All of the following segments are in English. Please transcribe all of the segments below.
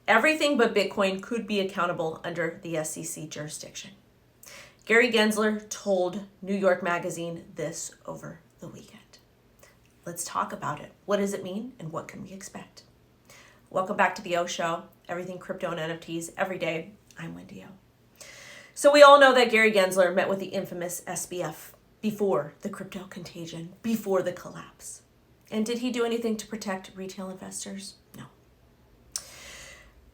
Everything but Bitcoin could be accountable under the SEC jurisdiction. Gary Gensler told New York Magazine this over the weekend. Let's talk about it. What does it mean and what can we expect? Welcome back to the O Show, everything crypto and NFTs every day. I'm Wendy O. So we all know that Gary Gensler met with the infamous SBF before the crypto contagion, before the collapse. And did he do anything to protect retail investors? No.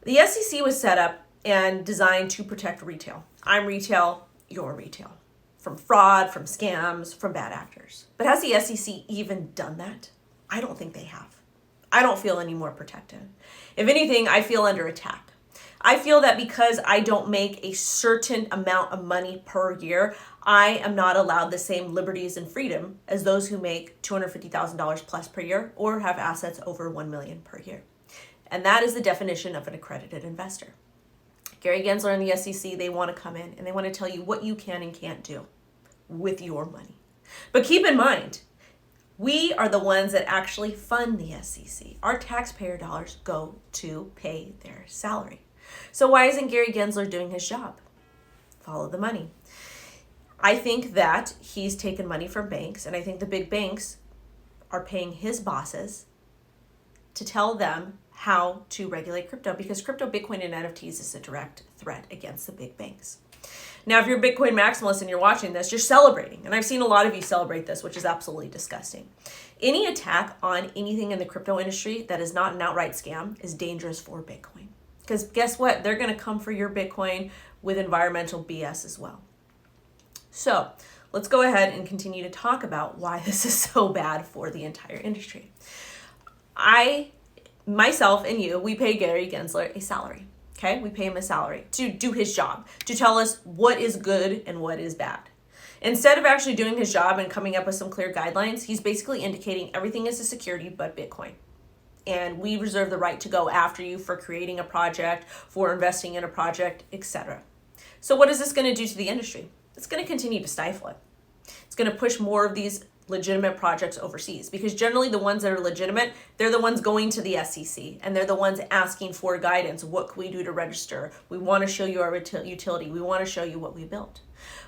The SEC was set up and designed to protect retail. I'm retail, you're retail. From fraud, from scams, from bad actors. But has the SEC even done that? I don't think they have. I don't feel any more protected. If anything, I feel under attack. I feel that because I don't make a certain amount of money per year, I am not allowed the same liberties and freedom as those who make $250,000 plus per year or have assets over $1 million per year. And that is the definition of an accredited investor. Gary Gensler and the SEC, they want to come in and they want to tell you what you can and can't do with your money. But keep in mind, we are the ones that actually fund the SEC. Our taxpayer dollars go to pay their salary. So why isn't Gary Gensler doing his job? Follow the money. I think that he's taken money from banks, and I think the big banks are paying his bosses to tell them how to regulate crypto, because crypto, Bitcoin, and NFTs is a direct threat against the big banks. Now, if you're a Bitcoin maximalist and you're watching this, you're celebrating. And I've seen a lot of you celebrate this, which is absolutely disgusting. Any attack on anything in the crypto industry that is not an outright scam is dangerous for Bitcoin. Because guess what? They're going to come for your Bitcoin with environmental BS as well. So let's go ahead and continue to talk about why this is so bad for the entire industry. Myself and you, we pay Gary Gensler a salary. Okay, we pay him a salary to do his job, to tell us what is good and what is bad. Instead of actually doing his job and coming up with some clear guidelines, he's basically indicating everything is a security but Bitcoin. And we reserve the right to go after you for creating a project, for investing in a project, etc. So what is this going to do to the industry? It's going to continue to stifle it. It's going to push more of these legitimate projects overseas, because generally the ones that are legitimate, they're the ones going to the SEC and they're the ones asking for guidance. What can we do to register? We want to show you our utility. We want to show you what we built.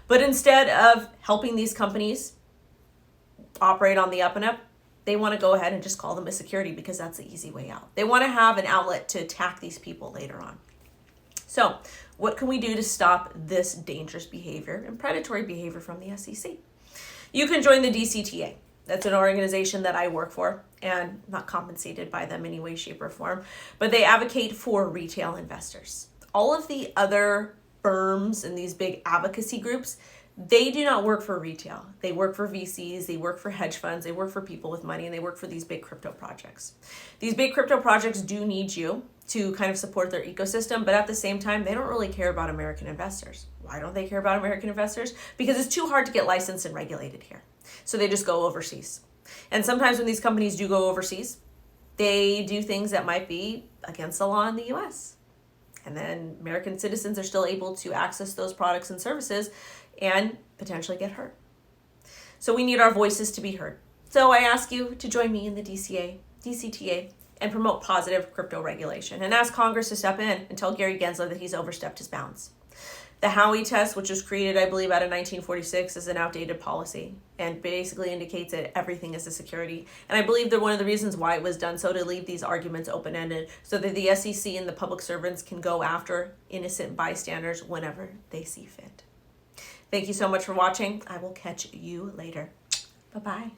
But instead of helping these companies operate on the up and up, they want to go ahead and just call them a security because that's the easy way out. They want to have an outlet to attack these people later on. So what can we do to stop this dangerous behavior and predatory behavior from the SEC? You can join the DCTA. That's an organization that I work for, and I'm not compensated by them in any way, shape, or form, but they advocate for retail investors. All of the other firms and these big advocacy groups, they do not work for retail. They work for VCs, they work for hedge funds, they work for people with money, and they work for these big crypto projects. These big crypto projects do need you to kind of support their ecosystem, but at the same time, they don't really care about American investors. Why don't they care about American investors? Because it's too hard to get licensed and regulated here. So they just go overseas. And sometimes when these companies do go overseas, they do things that might be against the law in the US. And then American citizens are still able to access those products and services and potentially get hurt. So we need our voices to be heard. So I ask you to join me in the DCTA, and promote positive crypto regulation, and ask Congress to step in and tell Gary Gensler that he's overstepped his bounds. The Howey test, which was created, I believe, out of 1946, is an outdated policy and basically indicates that everything is a security. And I believe that one of the reasons why it was done so to leave these arguments open-ended so that the SEC and the public servants can go after innocent bystanders whenever they see fit. Thank you so much for watching. I will catch you later. Bye-bye.